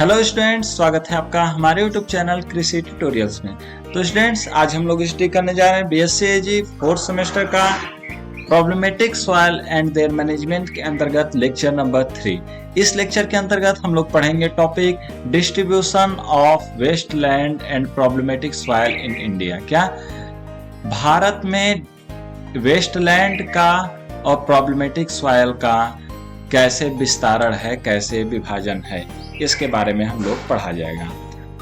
Hello students, स्वागत है आपका हमारे यूट्यूब चैनल कृषि ट्यूटोरियल्स में। तो स्टूडेंट्स, आज हम लोग स्टडी करने जा रहे हैं बीएससी एजी फोर्थ सेमेस्टर का problematic soil and there management के अंतर्गत लेक्चर नंबर 3। इस लेक्चर के अंतर्गत हम लोग पढ़ेंगे topic distribution of wasteland and problematic soil in India. क्या भारत में वेस्टलैंड का और प्रॉब्लमेटिक सॉइल का कैसे विस्तारण है, कैसे विभाजन है, इसके बारे में हम लोग पढ़ा जाएगा।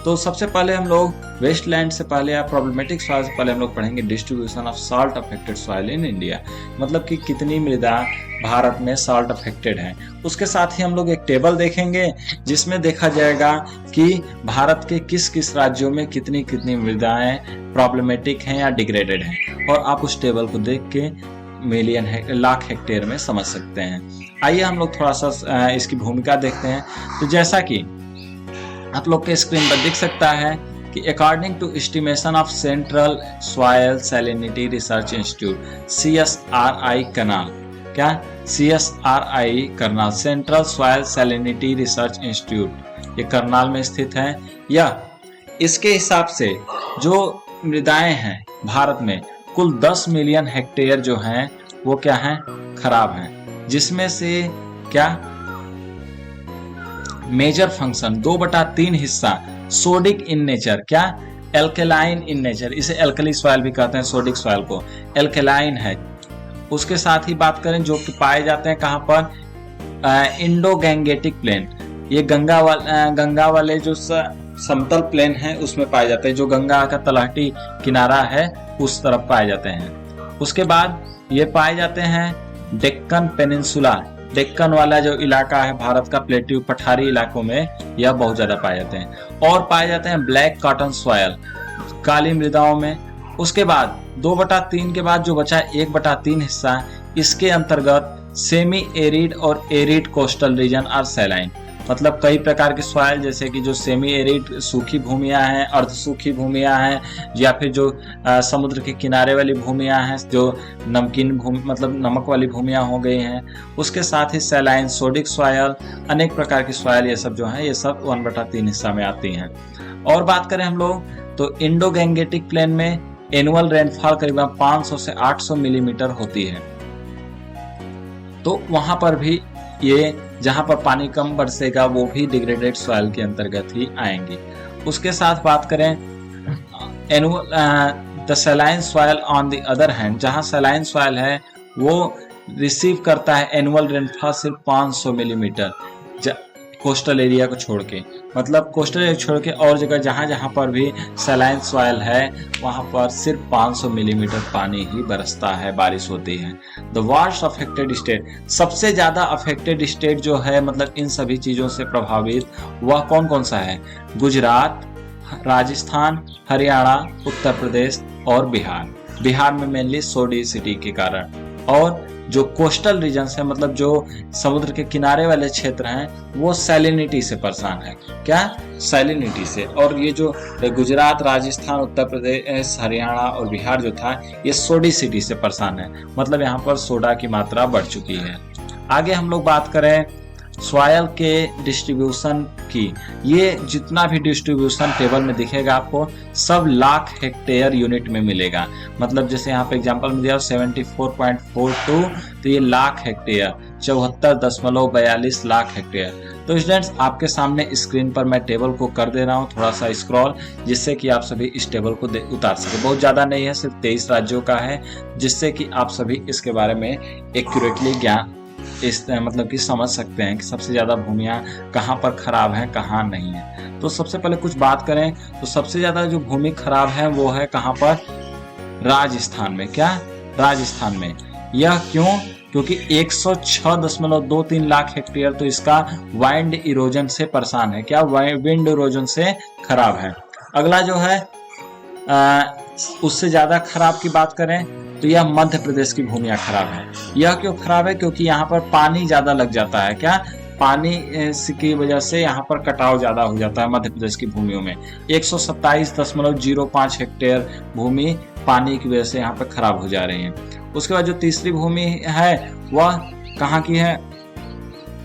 तो सबसे पहले हम लोग वेस्टलैंड से पहले या प्रॉब्लमेटिक सॉइल से पहले हम लोग पढ़ेंगे distribution of salt affected soil in India, मतलब कि कितनी मृदा भारत में सॉल्ट अफेक्टेड है। उसके साथ ही हम लोग एक टेबल देखेंगे जिसमें देखा जाएगा कि भारत के किस किस राज्यों में कितनी कितनी मृदाएं प्रॉब्लमेटिक हैं या डिग्रेडेड हैं, और आप उस टेबल को देख के मिलियन लाख हेक्टेयर में समझ सकते हैं। आइए हम लोग थोड़ा सा इसकी भूमिका देखते हैं। तो जैसा कि आप लोग के स्क्रीन पर दिख सकता है कि according to estimation of central soil salinity research institute CSRI Karnal, क्या CSRI Karnal central soil salinity research institute, ये करनाल में स्थित है। या इसके हिसाब से जो मृदाएं हैं भारत में कुल 10 मिलियन हेक्टेयर जो हैं वो क्या हैं, खराब हैं, जिसमें से क्या मेजर फंक्शन 2/3 हिस्सा सोडिक इन नेचर, क्या एल्केलाइन इन नेचर, इसे एल्कली सॉइल भी कहते हैं, सोडिक सॉइल को एल्केलाइन है। उसके साथ ही बात करें जो कि पाए जाते हैं कहां पर, इंडो गैंगेटिक प्लेन, ये गंगा वाले जो समतल प्लेन है उसमें पाए जाते हैं, जो गंगा का तलहटी किनारा है उस तरफ पाए जाते हैं। उसके बाद ये पाए जाते हैं डेक्कन पेनिनसुला, डेक्कन वाला जो इलाका है भारत का, प्लेट्यू पठारी इलाकों में यह बहुत ज्यादा पाए जाते हैं। और पाए जाते हैं ब्लैक कॉटन सॉयल, काली मृदाओं में। उसके बाद 2/3 के बाद जो बचा 1/3 हिस्सा, इसके अंतर्गत सेमी एरिड और एरिड कोस्टल रीजन और सैलाइन, मतलब कई प्रकार के सॉइल, जैसे कि जो सेमी एरिड सूखी भूमियां हैं, अर्ध सूखी भूमियां हैं, या फिर जो समुद्र के किनारे वाली भूमियां हैं, जो नमकीन भूमि मतलब नमक वाली भूमियां हो गई हैं। उसके साथ ही सैलाइन, सोडिक सॉइल, अनेक प्रकार की सॉइल, ये सब जो है ये सब 1/3 हिस्सा में आती हैं। और बात करें हम लोग तो इंडो गैंगेटिक प्लेन में एनुअल रेनफॉल करीबन 500 से 800 मिलीमीटर होती है। तो वहां पर भी ये जहां पर पानी कम बरसेगा वो भी डिग्रेडेड सॉइल के अंतर्गत ही आएंगी। उसके साथ बात करें annual the saline soil on the other hand, जहां सैलाइन सॉइल है वो रिसीव करता है एनुअल रेनफॉल सिर्फ 500 मिलीमीटर कोस्टल एरिया को छोड़ के, मतलब कोस्टल एरिया छोड़ के और जगह जहां जहां पर भी सैलाइन सॉइल है वहां पर सिर्फ 500 मिलीमीटर पानी ही बरसता है, बारिश होती है। द वर्स्ट अफेक्टेड स्टेट, सबसे ज्यादा अफेक्टेड स्टेट जो है, मतलब इन सभी चीजों से प्रभावित, वह कौन कौन सा है? गुजरात, राजस्थान, हरियाणा, उत्तर प्रदेश और बिहार। बिहार में मेनली सोडिसिटी के कारण। और जो कोस्टल रीजन है, मतलब जो समुद्र के किनारे वाले क्षेत्र हैं, वो सैलिनिटी से परेशान है। क्या? सैलिनिटी से। और ये जो गुजरात, राजस्थान, उत्तर प्रदेश, हरियाणा और बिहार जो था, ये सोडिसिटी से परेशान है, मतलब यहाँ पर सोडा की मात्रा बढ़ चुकी है। आगे हम लोग बात करें सॉयल के डिस्ट्रीब्यूशन की, ये जितना भी डिस्ट्रीब्यूशन टेबल में दिखेगा आपको सब लाख हेक्टेयर यूनिट में मिलेगा, मतलब जैसे यहाँ पे एग्जांपल में दिया 74.42, तो ये लाख हेक्टेयर 74.42 लाख हेक्टेयर। तो स्टूडेंट्स, आपके सामने स्क्रीन पर मैं टेबल को कर दे रहा हूँ थोड़ा सा स्क्रॉल, जिससे कि आप सभी इस टेबल को उतार सके। बहुत ज़्यादा नहीं है, सिर्फ 23 राज्यों का है, जिससे कि आप सभी इसके बारे में एक्यूरेटली ज्ञान मतलब कि समझ सकते हैं कि सबसे ज्यादा भूमियां कहां पर खराब हैं, कहां नहीं है। तो सबसे पहले कुछ बात करें तो सबसे ज्यादा जो भूमि खराब है वो है कहां पर? राजस्थान में। क्या? राजस्थान में। यह क्यों? क्योंकि 106.23 लाख हेक्टेयर तो इसका वाइंड इरोजन से परेशान है। क्या? विंड इरोजन से खराब है। अगला जो है उससे ज्यादा खराब की बात करें तो यह मध्य प्रदेश की भूमियां खराब है। यह क्यों खराब है? क्योंकि यहाँ पर पानी ज्यादा लग जाता है। क्या? पानी की वजह से यहाँ पर कटाव ज्यादा हो जाता है मध्य प्रदेश की भूमियों में। 127.05 हेक्टेयर भूमि पानी की वजह से यहाँ पर खराब हो जा रही है। उसके बाद जो तीसरी भूमि है वह कहाँ की है?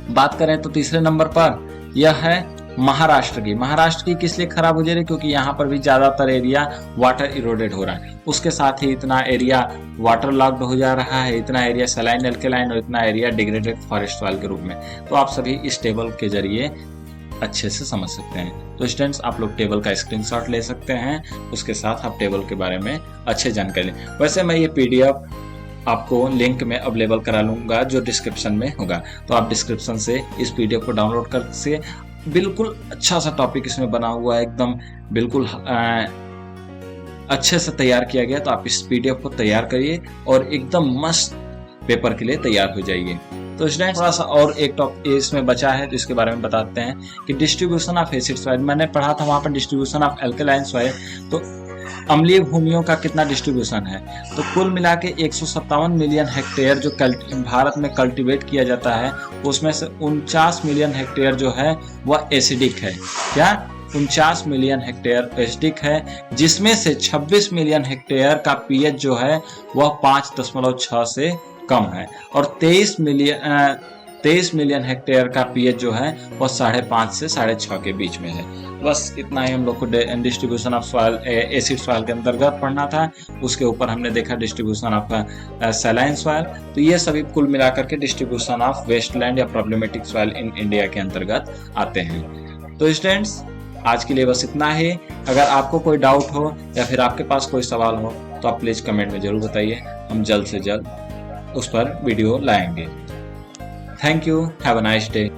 बात करें तो तीसरे नंबर पर यह है महाराष्ट्र की किस लिए खराब हो जा रही है? क्योंकि यहाँ पर भी ज्यादातर एरिया वाटर इरोडेड हो रहा है, उसके साथ ही इतना एरिया वाटर लॉक्ड हो जा रहा है, इतना एरिया सलाइन एल्केलाइन और इतना एरिया डिग्रेडेड फॉरेस्ट सॉइल के रूप में। तो आप सभी इस टेबल के जरिए अच्छे से समझ सकते हैं। तो स्टूडेंट्स, आप लोग टेबल का स्क्रीनशॉट ले सकते हैं, उसके साथ आप टेबल के बारे में अच्छे जानकारी लें। वैसे मैं ये पीडीएफ आपको लिंक में अवेलेबल करा लूंगा जो डिस्क्रिप्शन में होगा, तो आप डिस्क्रिप्शन से इस पीडीएफ को डाउनलोड कर से बिल्कुल अच्छा सा टॉपिक इसमें बना हुआ है, एकदम बिल्कुल अच्छे से तैयार किया गया। तो आप इस पीडीएफ को तैयार करिए और एकदम मस्त पेपर के लिए तैयार हो जाइए। तो स्टूडेंट्स, थोड़ा सा और एक टॉपिक इसमें बचा है, तो इसके बारे में बताते हैं कि डिस्ट्रीब्यूशन ऑफ एसिड सॉइल। मैंने पढ़ा था वहां पर डिस्ट्रीब्यूशन ऑफ एल्कलाइन सॉइल, तो अम्लीय भूमियों का कितना डिस्ट्रीब्यूशन है। तो कुल मिला के 157 मिलियन हेक्टेयर जो भारत में कल्टीवेट किया जाता है, उसमें से 49 मिलियन हेक्टेयर जो है वह एसिडिक है। क्या? 49 मिलियन हेक्टेयर एसिडिक है, जिसमें से 26 मिलियन हेक्टेयर का पीएच जो है वह 5.6 से कम है, और 23 मिलियन हेक्टेयर का पीएच जो है वह 5.5 से 6.5 के बीच में है। बस इतना ही हम लोग को distribution of soil acid soil के अंतर्गत पढ़ना था। उसके ऊपर हमने देखा डिस्ट्रीब्यूशन ऑफ सैलाइन सॉइल। तो ये सभी कुल मिलाकर के डिस्ट्रीब्यूशन ऑफ वेस्टलैंड या प्रॉब्लमेटिक सॉइल इन इंडिया के अंतर्गत आते हैं। तो स्टूडेंट्स, आज के लिए बस इतना ही। अगर आपको कोई डाउट हो या फिर आपके पास कोई सवाल हो तो आप प्लीज कमेंट में जरूर बताइए, हम जल्द से जल्द उस पर वीडियो लाएंगे। Thank you, have a nice day.